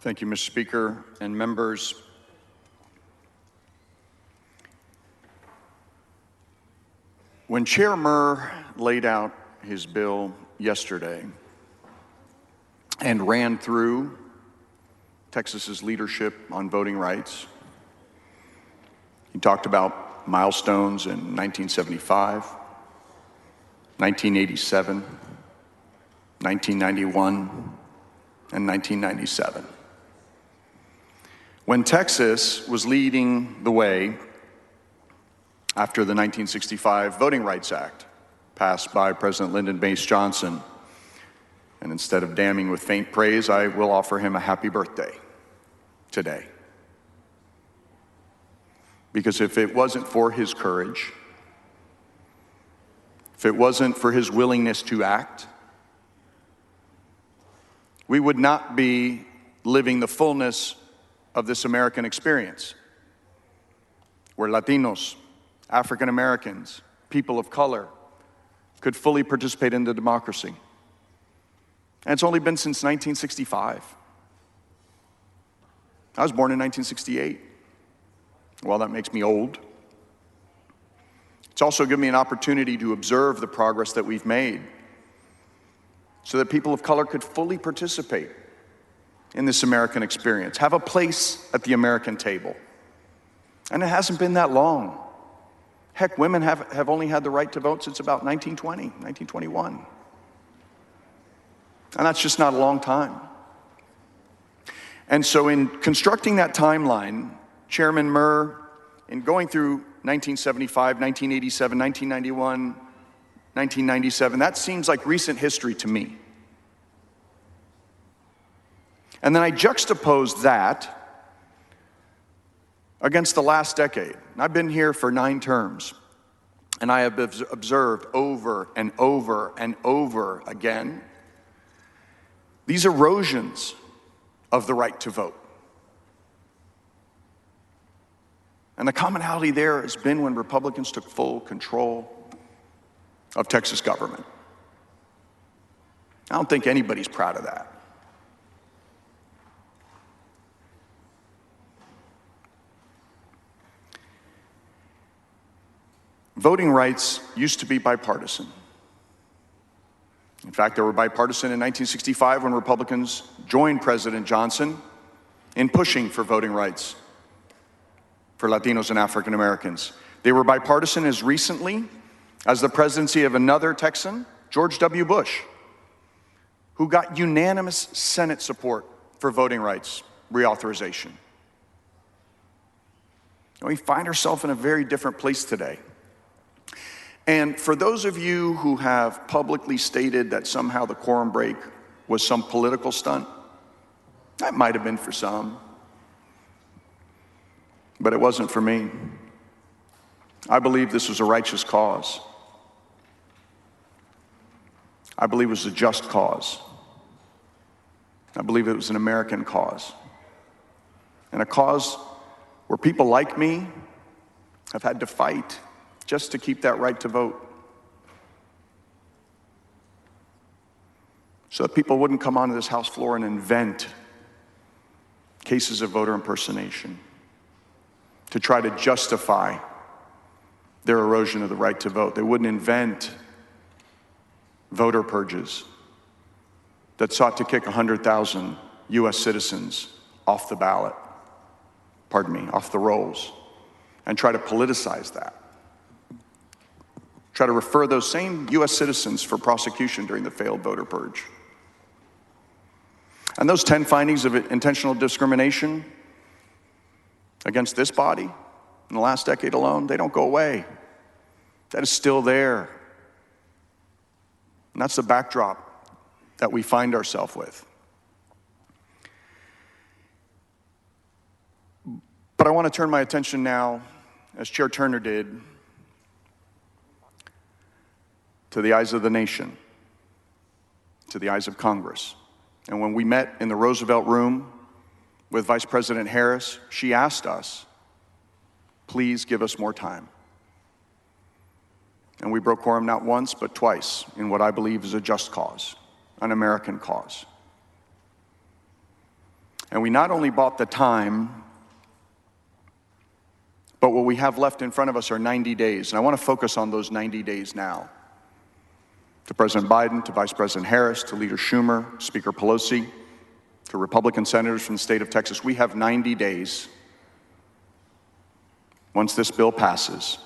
Thank you, Mr. Speaker and members. When Chair Murr laid out his bill yesterday and ran through Texas's leadership on voting rights, he talked about milestones in 1975, 1987, 1991, and 1997. When Texas was leading the way after the 1965 Voting Rights Act passed by President Lyndon Baines Johnson, and instead of damning with faint praise, I will offer him a happy birthday today. Because if it wasn't for his courage, if it wasn't for his willingness to act, we would not be living the fullness of this American experience, where Latinos, African Americans, people of color could fully participate in the democracy. And it's only been since 1965. I was born in 1968. Well, that makes me old. It's also given me an opportunity to observe the progress that we've made so that people of color could fully participate in this American experience, have a place at the American table. And it hasn't been that long. Heck, women have only had the right to vote since about 1920, 1921. And that's just not a long time. And so in constructing that timeline, Chairman Murr, in going through 1975, 1987, 1991, 1997, that seems like recent history to me. And then I juxtapose that against the last decade. And I've been here for 9 terms, and I have observed over and over and over again these erosions of the right to vote. And the commonality there has been when Republicans took full control of Texas government. I don't think anybody's proud of that. Voting rights used to be bipartisan. In fact, they were bipartisan in 1965 when Republicans joined President Johnson in pushing for voting rights for Latinos and African Americans. They were bipartisan as recently as the presidency of another Texan, George W. Bush, who got unanimous Senate support for voting rights reauthorization. And we find ourselves in a very different place today. And for those of you who have publicly stated that somehow the quorum break was some political stunt, that might have been for some, but it wasn't for me. I believe this was a righteous cause. I believe it was a just cause. I believe it was an American cause. And a cause where people like me have had to fight just to keep that right to vote. So that people wouldn't come onto this House floor and invent cases of voter impersonation to try to justify their erosion of the right to vote. They wouldn't invent voter purges that sought to kick 100,000 US citizens off the ballot, off the rolls, and try to politicize that. Try to refer those same US citizens for prosecution during the failed voter purge. And those 10 findings of intentional discrimination against this body in the last decade alone, they don't go away. That is still there. And that's the backdrop that we find ourselves with. But I want to turn my attention now, as Chair Turner did, to the eyes of the nation, to the eyes of Congress. And when we met in the Roosevelt Room with Vice President Harris, she asked us, please give us more time. And we broke quorum not once, but twice in what I believe is a just cause, an American cause. And we not only bought the time, but what we have left in front of us are 90 days. And I want to focus on those 90 days now. To President Biden, to Vice President Harris, to Leader Schumer, Speaker Pelosi, to Republican senators from the state of Texas, we have 90 days. Once this bill passes,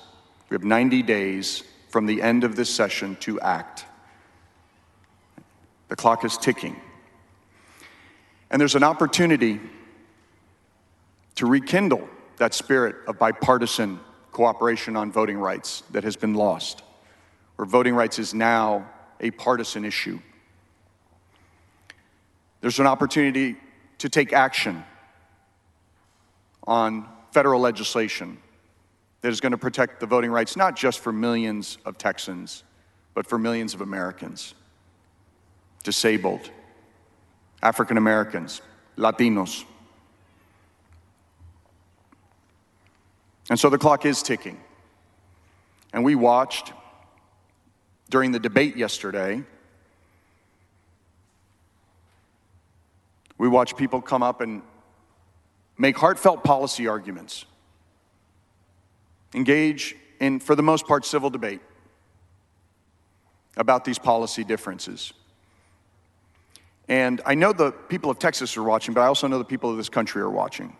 we have 90 days from the end of this session to act. The clock is ticking. And there's an opportunity to rekindle that spirit of bipartisan cooperation on voting rights that has been lost, where voting rights is now a partisan issue. There's an opportunity to take action on federal legislation that is going to protect the voting rights, not just for millions of Texans, but for millions of Americans, disabled, African Americans, Latinos. And so the clock is ticking. And we watched during the debate yesterday, we watched people come up and make heartfelt policy arguments, engage in, for the most part, civil debate about these policy differences. And I know the people of Texas are watching, but I also know the people of this country are watching.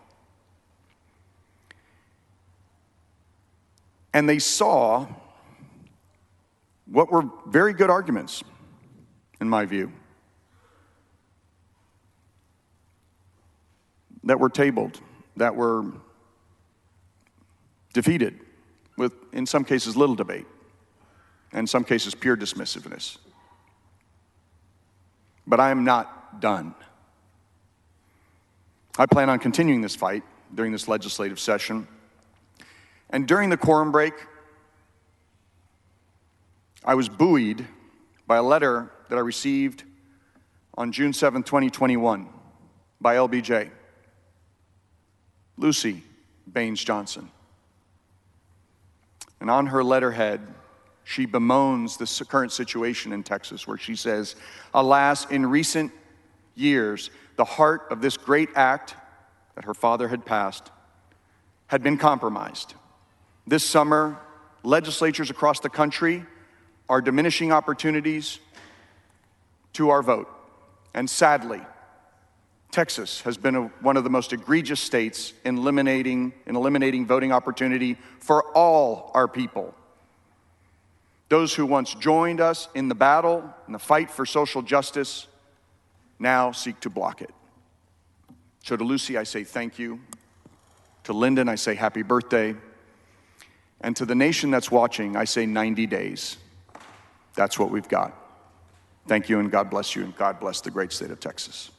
And they saw what were very good arguments, in my view, that were tabled, that were defeated with, in some cases, little debate, and in some cases, pure dismissiveness. But I am not done. I plan on continuing this fight during this legislative session. And during the quorum break, I was buoyed by a letter that I received on June 7, 2021, by LBJ, Lucy Baines Johnson. And on her letterhead, she bemoans the current situation in Texas, where she says, "Alas, in recent years, the heart of this great act that her father had passed had been compromised. This summer, legislatures across the country are diminishing opportunities to our vote. And sadly, Texas has been one of the most egregious states in eliminating voting opportunity for all our people. Those who once joined us in the battle, in the fight for social justice, now seek to block it." So to Lucy, I say thank you. To Lyndon, I say happy birthday. And to the nation that's watching, I say 90 days. That's what we've got. Thank you, and God bless you, and God bless the great state of Texas.